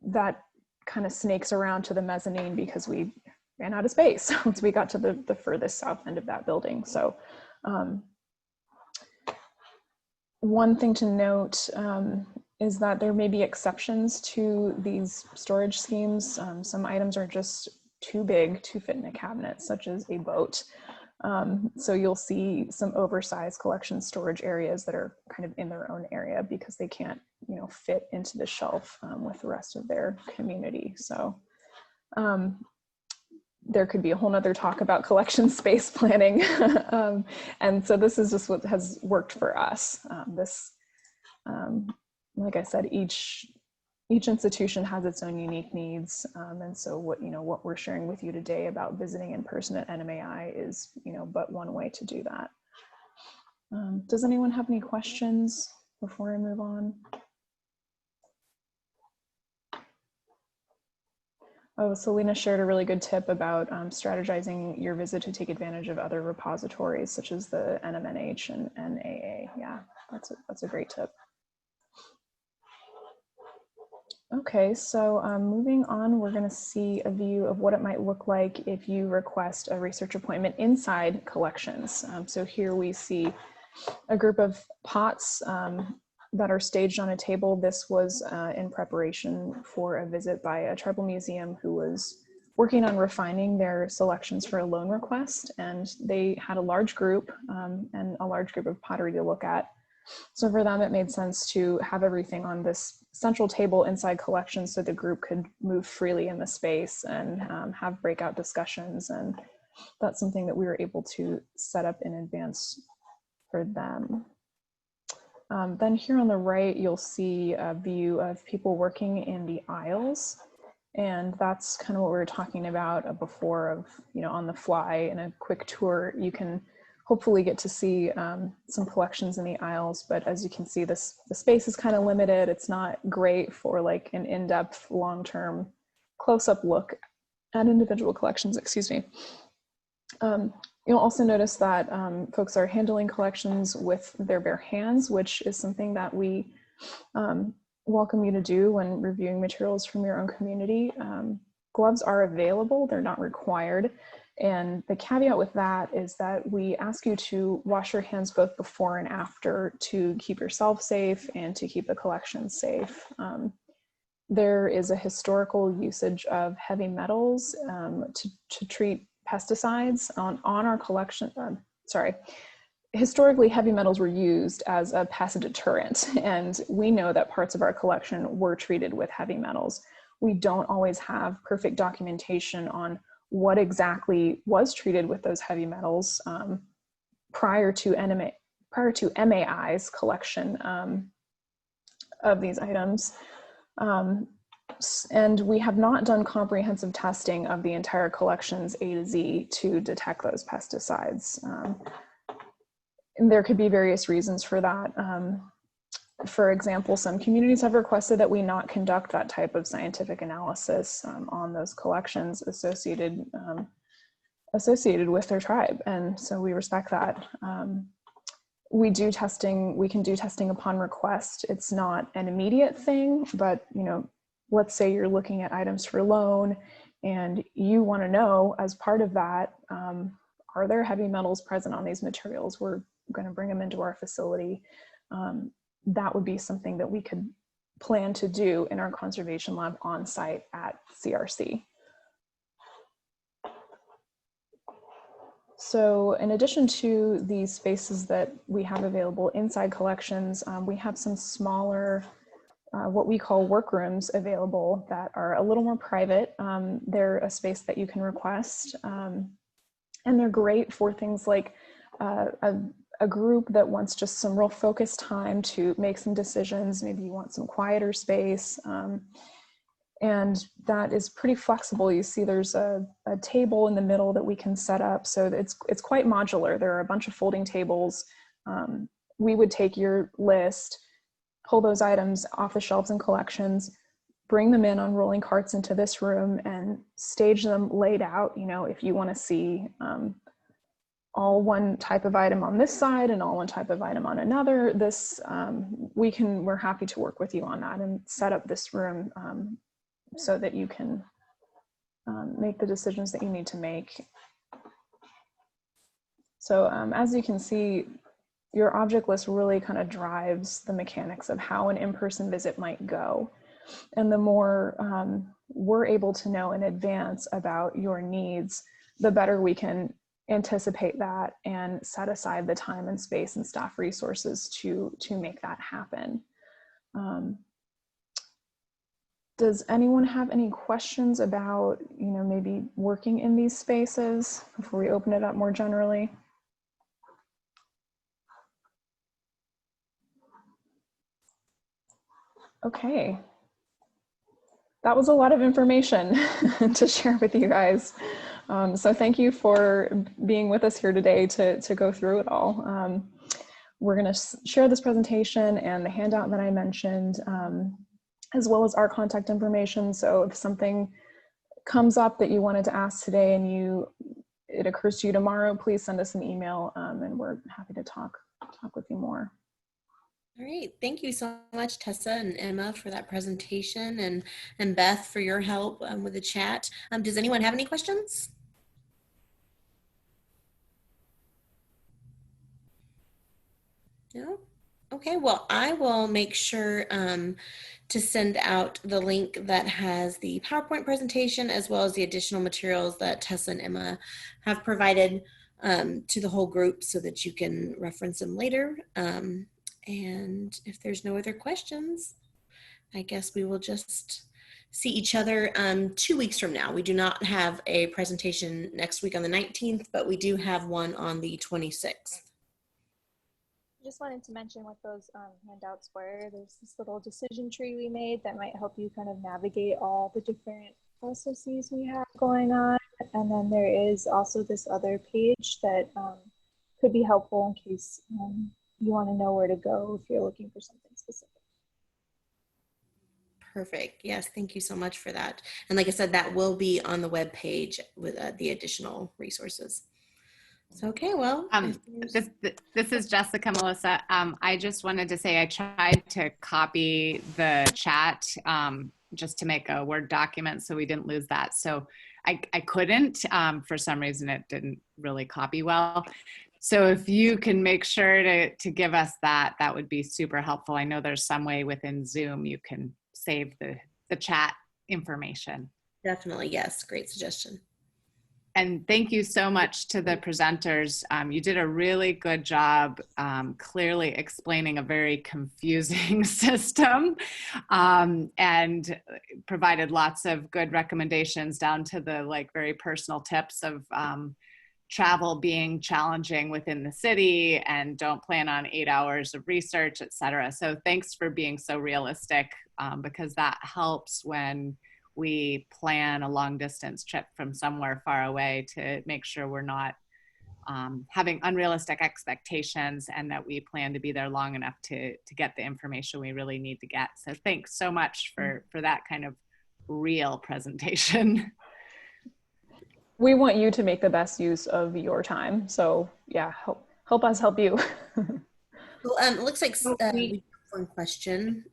that kind of snakes around to the mezzanine because we ran out of space once we got to the furthest south end of that building. So one thing to note is that there may be exceptions to these storage schemes. Some items are just too big to fit in a cabinet, such as a boat. So you'll see some oversized collection storage areas that are kind of in their own area because they can't, fit into the shelf with the rest of their community. So there could be a whole nother talk about collection space planning. And so this is just what has worked for us. Like I said, each institution has its own unique needs. And so what we're sharing with you today about visiting in person at NMAI is, but one way to do that. Does anyone have any questions before I move on? Oh, Selena shared a really good tip about strategizing your visit to take advantage of other repositories such as the NMNH and NAA. Yeah, that's a great tip. Okay, so moving on, we're going to see a view of what it might look like if you request a research appointment inside collections. So here we see a group of pots that are staged on a table. This was in preparation for a visit by a tribal museum who was working on refining their selections for a loan request, and they had a large group and a large group of pottery to look at. So for them, it made sense to have everything on this central table inside collections so the group could move freely in the space and have breakout discussions. And that's something that we were able to set up in advance for them. Then here on the right, you'll see a view of people working in the aisles. And that's kind of what we were talking about before of, on the fly in a quick tour, you can hopefully get to see some collections in the aisles. But as you can see, the space is kind of limited. It's not great for like an in-depth, long-term close-up look at individual collections, excuse me. You'll also notice that folks are handling collections with their bare hands, which is something that we welcome you to do when reviewing materials from your own community. Gloves are available, they're not required. And the caveat with that is that we ask you to wash your hands both before and after to keep yourself safe and to keep the collection safe. There is a historical usage of heavy metals to treat pesticides on our collection. Historically, heavy metals were used as a pest deterrent, and we know that parts of our collection were treated with heavy metals. We don't always have perfect documentation on what exactly was treated with those heavy metals prior to MAI's collection of these items. And we have not done comprehensive testing of the entire collections A to Z to detect those pesticides. And there could be various reasons for that. For example, some communities have requested that we not conduct that type of scientific analysis on those collections associated with their tribe. And so we respect that. We can do testing upon request. It's not an immediate thing, but let's say you're looking at items for loan and you want to know as part of that, are there heavy metals present on these materials? We're going to bring them into our facility. That would be something that we could plan to do in our conservation lab on site at CRC. So in addition to these spaces that we have available inside collections, we have some smaller, what we call workrooms available that are a little more private. They're a space that you can request, and they're great for things like a group that wants just some real focused time to make some decisions. Maybe you want some quieter space, and that is pretty flexible. You see there's a table in the middle that we can set up, so it's quite modular. There are a bunch of folding tables. We would take your list, pull those items off the shelves and collections, bring them in on rolling carts into this room and stage them laid out. If you want to see all one type of item on this side and all one type of item on another, we're happy to work with you on that and set up this room so that you can make the decisions that you need to make. So as you can see, your object list really kind of drives the mechanics of how an in-person visit might go. And the more we're able to know in advance about your needs, the better we can anticipate that and set aside the time and space and staff resources to make that happen. Does anyone have any questions about, maybe working in these spaces before we open it up more generally? Okay. That was a lot of information to share with you guys. So thank you for being with us here today to go through it all. We're going to share this presentation and the handout that I mentioned, as well as our contact information. So if something comes up that you wanted to ask today and it occurs to you tomorrow, please send us an email, and we're happy to talk with you more. All right, thank you so much, Tessa and Emma, for that presentation, and Beth for your help with the chat. Does anyone have any questions? No? Okay, well, I will make sure to send out the link that has the PowerPoint presentation as well as the additional materials that Tessa and Emma have provided to the whole group so that you can reference them later. And if there's no other questions, I guess we will just see each other 2 weeks from now. We do not have a presentation next week on the 19th, but we do have one on the 26th. Just wanted to mention what those handouts were. There's this little decision tree we made that might help you kind of navigate all the different processes we have going on. And then there is also this other page that could be helpful in case you want to know where to go if you're looking for something specific. Perfect. Yes, thank you so much for that. And like I said, that will be on the web page with the additional resources. So, okay, well. This is Jessica, Melissa. I just wanted to say I tried to copy the chat just to make a Word document so we didn't lose that. So I couldn't. For some reason, it didn't really copy well. So if you can make sure to give us that, that would be super helpful. I know there's some way within Zoom you can save the chat information. Definitely, yes. Great suggestion. And thank you so much to the presenters. You did a really good job clearly explaining a very confusing system and provided lots of good recommendations down to the very personal tips of travel being challenging within the city and don't plan on 8 hours of research, et cetera. So thanks for being so realistic because that helps when we plan a long distance trip from somewhere far away to make sure we're not having unrealistic expectations and that we plan to be there long enough to get the information we really need to get. So thanks so much for that kind of real presentation. We want you to make the best use of your time. So yeah, help us help you. Well, it looks like we have one question.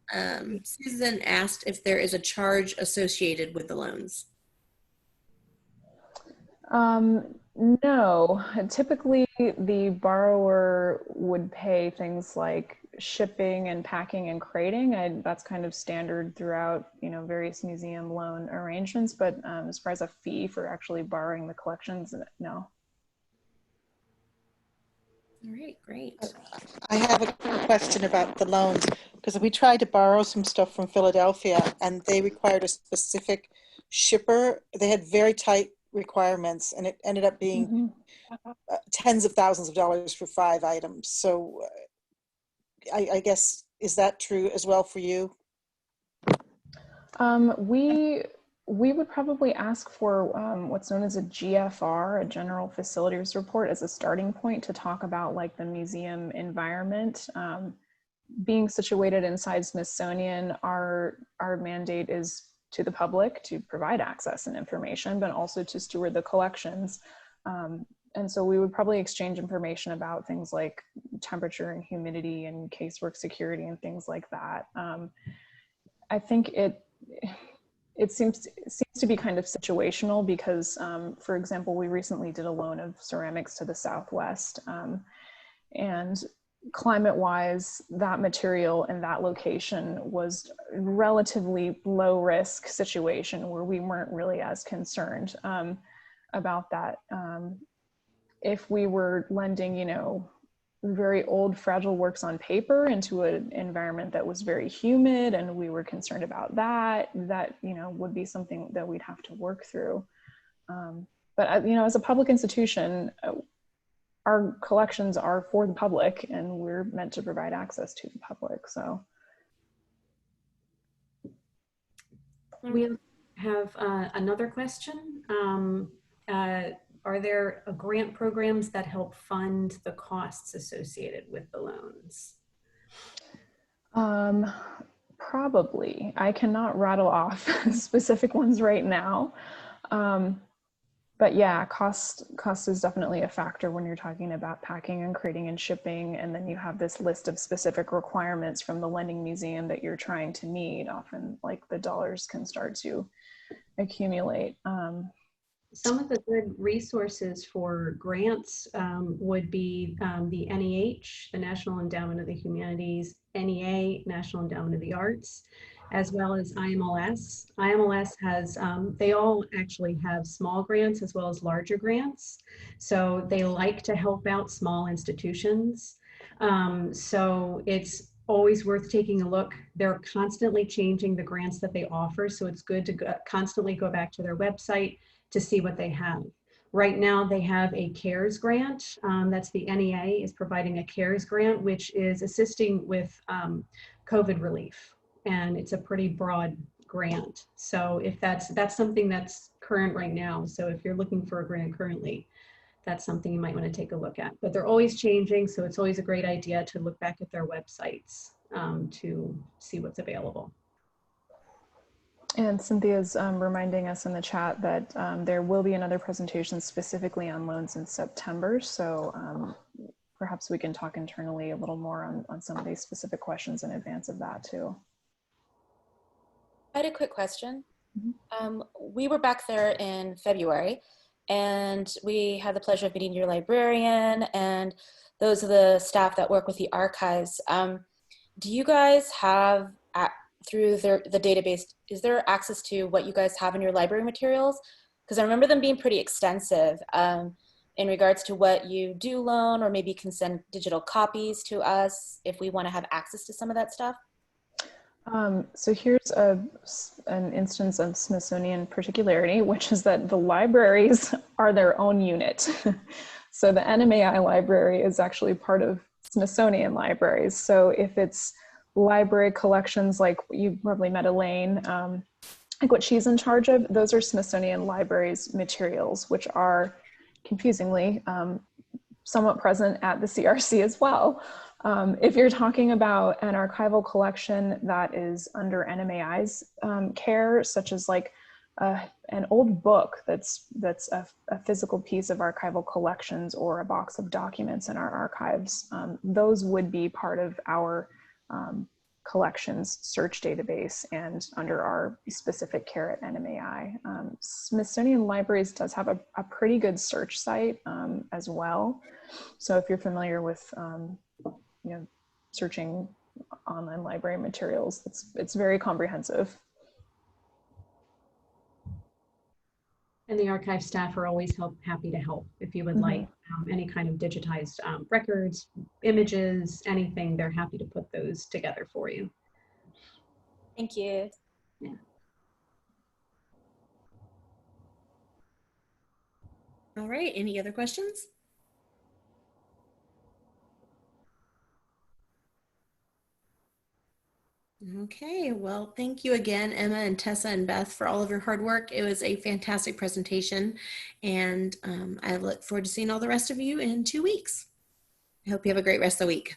Susan asked if there is a charge associated with the loans. No, typically the borrower would pay things like shipping and packing and crating, and that's kind of standard throughout, various museum loan arrangements. But as far as a fee for actually borrowing the collections, no. All right, great. I have a question about the loans because we tried to borrow some stuff from Philadelphia and they required a specific shipper. They had very tight requirements and it ended up being tens of thousands of dollars for 5 items. So I guess, is that true as well for you? We would probably ask for what's known as a GFR, a General Facilities Report, as a starting point to talk about the museum environment. Being situated inside Smithsonian, our mandate is to the public to provide access and information, but also to steward the collections. And so we would probably exchange information about things like temperature and humidity and casework security and things like that. I think it seems to be kind of situational because, for example, we recently did a loan of ceramics to the Southwest, and climate-wise, that material and that location was a relatively low-risk situation where we weren't really as concerned about that. If we were lending, very old, fragile works on paper into an environment that was very humid, and we were concerned about that, you know, would be something that we'd have to work through. But you know, as a public institution, our collections are for the public, and we're meant to provide access to the public. So we have another question. Are there grant programs that help fund the costs associated with the loans? Probably. I cannot rattle off specific ones right now. But yeah, cost is definitely a factor when you're talking about packing and crating and shipping, and then you have this list of specific requirements from the lending museum that you're trying to meet. Often, like, the dollars can start to accumulate. Some of the good resources for grants would be the NEH, the National Endowment of the Humanities, NEA, National Endowment of the Arts, as well as IMLS. IMLS has, they all actually have small grants as well as larger grants. So they like to help out small institutions. So it's always worth taking a look. They're constantly changing the grants that they offer. So it's good to constantly go back to their website to see what they have. Right now they have a CARES grant. That's the NEA is providing a CARES grant, which is assisting with COVID relief. And it's a pretty broad grant. So if that's something that's current right now. So if you're looking for a grant currently, that's something you might want to take a look at. But they're always changing, so it's always a great idea to look back at their websites to see what's available. And Cynthia's reminding us in the chat that there will be another presentation specifically on loans in September. So perhaps we can talk internally a little more on some of these specific questions in advance of that too. I had a quick question. We were back there in February, and we had the pleasure of meeting your librarian and those of the staff that work with the archives. Do you guys have, through the database, is there access to what you guys have in your library materials? Because I remember them being pretty extensive in regards to what you do loan, or maybe you can send digital copies to us if we want to have access to some of that stuff. So here's an instance of Smithsonian particularity, which is that the libraries are their own unit. So the NMAI library is actually part of Smithsonian libraries. So if it's library collections, like you probably met Elaine, like what she's in charge of, those are Smithsonian Libraries materials, which are confusingly somewhat present at the CRC as well. If you're talking about an archival collection that is under NMAI's care, such as like an old book that's a physical piece of archival collections, or a box of documents in our archives, those would be part of our collections search database and under our specific care at NMAI. Smithsonian Libraries does have a pretty good search site as well. So if you're familiar with you know, searching online library materials, it's very comprehensive. And the archive staff are always happy to help if you would like any kind of digitized records, images, anything. They're happy to put those together for you. Thank you. Yeah. All right, any other questions? Okay, well, thank you again, Emma and Tessa and Beth, for all of your hard work. It was a fantastic presentation, and I look forward to seeing all the rest of you in 2 weeks. I hope you have a great rest of the week.